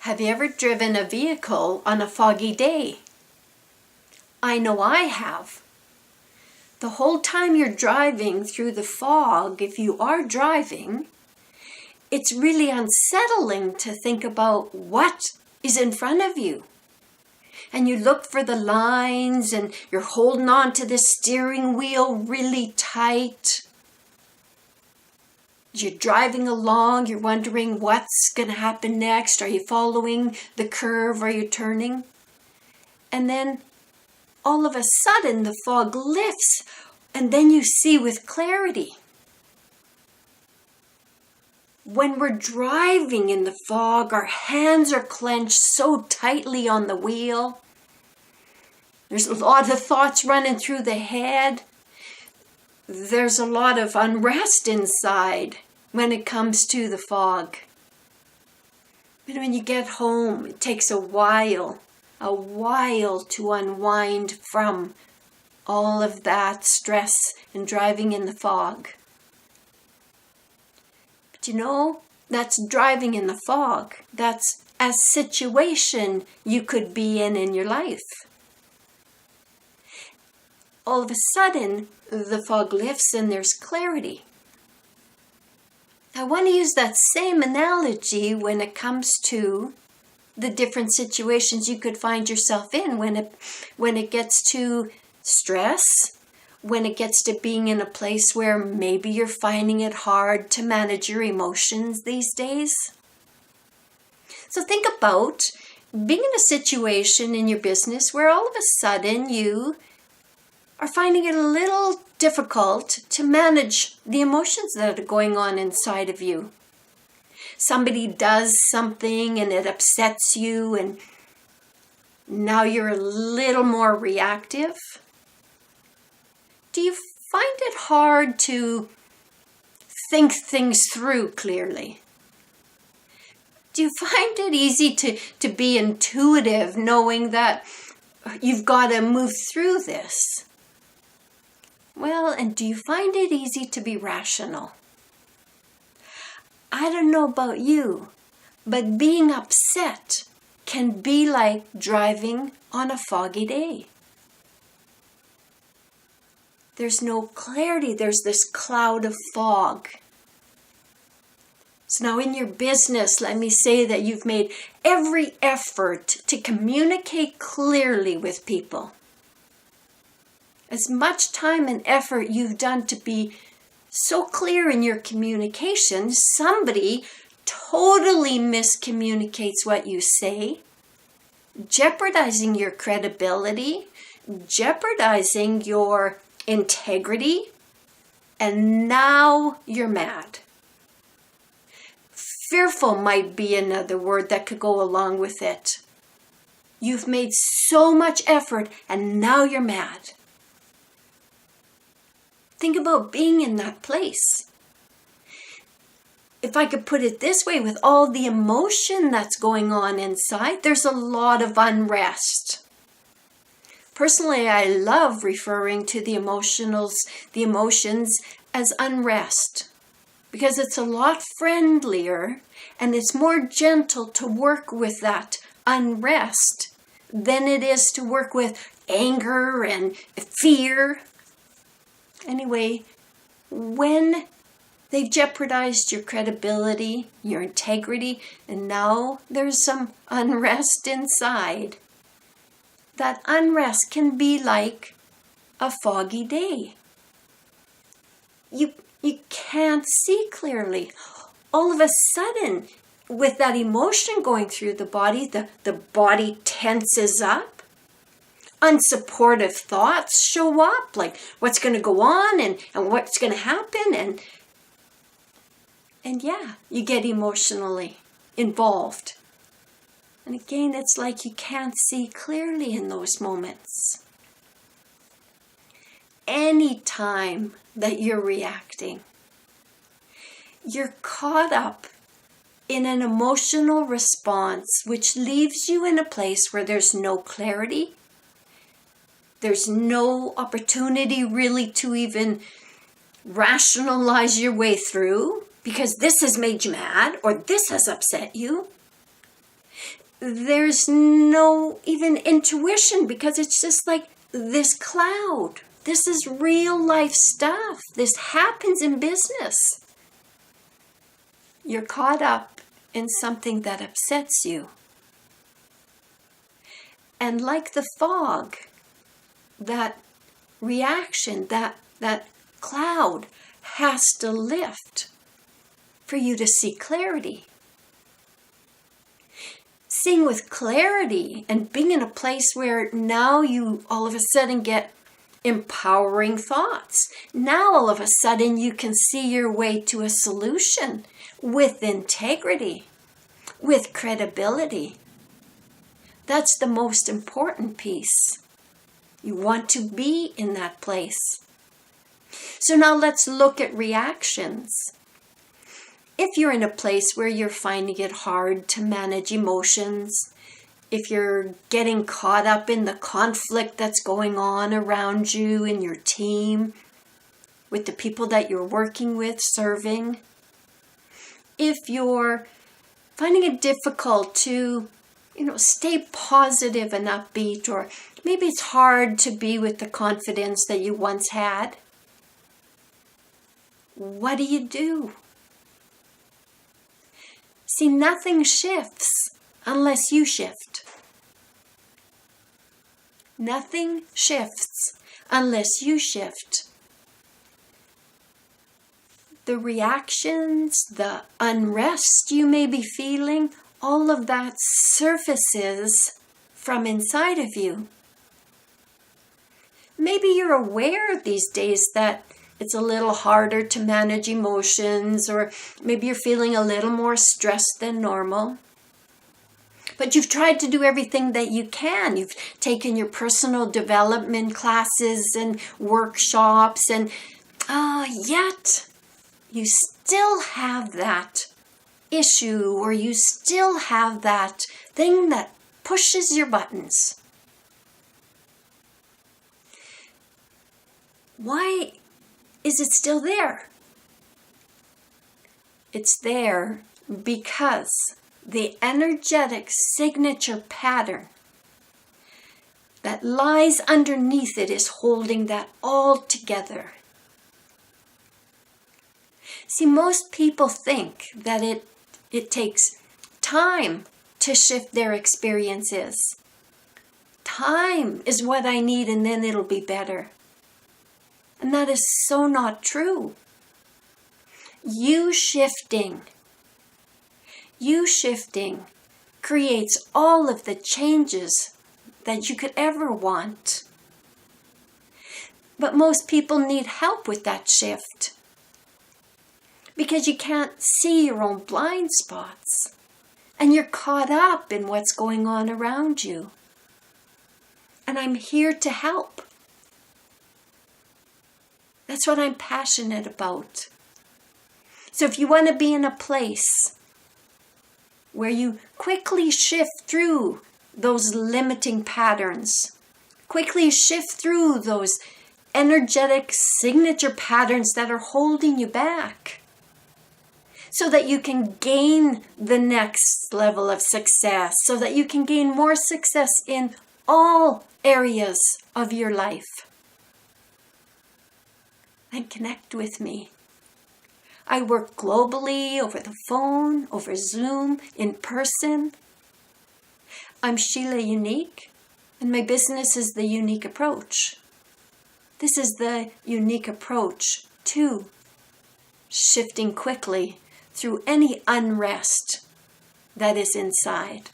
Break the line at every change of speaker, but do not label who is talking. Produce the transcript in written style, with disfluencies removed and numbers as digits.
Have you ever driven a vehicle on a foggy day? I know I have. The whole time you're driving through the fog, if you are driving, it's really unsettling to think about what is in front of you. And you look for the lines and you're holding on to the steering wheel really tight. You're driving along, you're wondering what's going to happen next. Are you following the curve? Are you turning? And then all of a sudden the fog lifts and then you see with clarity. When we're driving in the fog, our hands are clenched so tightly on the wheel. There's a lot of thoughts running through the head. There's a lot of unrest inside when it comes to the fog. But when you get home, it takes a while to unwind from all of that stress and driving in the fog. But you know, that's driving in the fog. That's a situation you could be in your life. All of a sudden, the fog lifts and there's clarity. I want to use that same analogy when it comes to the different situations you could find yourself in when it gets to stress, when it gets to being in a place where maybe you're finding it hard to manage your emotions these days. So think about being in a situation in your business where all of a sudden you are finding it a little difficult to manage the emotions that are going on inside of you. Somebody does something and it upsets you and now you're a little more reactive. Do you find it hard to think things through clearly? Do you find it easy to be intuitive, knowing that you've got to move through this? Well, and do you find it easy to be rational? I don't know about you, but being upset can be like driving on a foggy day. There's no clarity. There's this cloud of fog. So now in your business, let me say that you've made every effort to communicate clearly with people. As much time and effort you've done to be so clear in your communication, somebody totally miscommunicates what you say, jeopardizing your credibility, jeopardizing your integrity, and now you're mad. Fearful might be another word that could go along with it. You've made so much effort and now you're mad. Think about being in that place. If I could put it this way, with all the emotion that's going on inside, there's a lot of unrest. Personally, I love referring to the emotions as unrest because it's a lot friendlier and it's more gentle to work with that unrest than it is to work with anger and fear. Anyway, when they've jeopardized your credibility, your integrity, and now there's some unrest inside, that unrest can be like a foggy day. You can't see clearly. All of a sudden, with that emotion going through the body tenses up. Unsupportive thoughts show up, like what's going to go on and what's going to happen. And yeah, you get emotionally involved. And again, it's like you can't see clearly in those moments. Anytime that you're reacting, you're caught up in an emotional response which leaves you in a place where there's no clarity. There's no opportunity really to even rationalize your way through because this has made you mad or this has upset you. there's no even intuition, because it's just like this cloud. This is real life stuff. This happens in business. You're caught up in something that upsets you. And like the fog, that reaction, that cloud has to lift for you to see clarity. Seeing with clarity and being in a place where now you all of a sudden get empowering thoughts. Now all of a sudden you can see your way to a solution with integrity, with credibility. That's the most important piece. You want to be in that place. So now let's look at reactions. If you're in a place where you're finding it hard to manage emotions, if you're getting caught up in the conflict that's going on around you in your team, with the people that you're working with, serving, if you're finding it difficult to, stay positive and upbeat, or maybe it's hard to be with the confidence that you once had, what do? See, nothing shifts unless you shift. Nothing shifts unless you shift. The reactions, the unrest you may be feeling, all of that surfaces from inside of you. Maybe you're aware these days that it's a little harder to manage emotions, or maybe you're feeling a little more stressed than normal. But you've tried to do everything that you can. You've taken your personal development classes and workshops, and yet you still have that issue, or you still have that thing that pushes your buttons. Why is it still there? It's there because the energetic signature pattern that lies underneath it is holding that all together. See, most people think that it takes time to shift their experiences. Time is what I need, and then it'll be better. And that is so not true. You shifting creates all of the changes that you could ever want. But most people need help with that shift, because you can't see your own blind spots, and you're caught up in what's going on around you. And I'm here to help. That's what I'm passionate about. So if you want to be in a place where you quickly shift through those limiting patterns, quickly shift through those energetic signature patterns that are holding you back, so that you can gain the next level of success, so that you can gain more success in all areas of your life, then connect with me. I work globally, over the phone, over Zoom, in person. I'm Sheila Unique, and my business is The Unique Approach. This is the unique approach to shifting quickly through any unrest that is inside.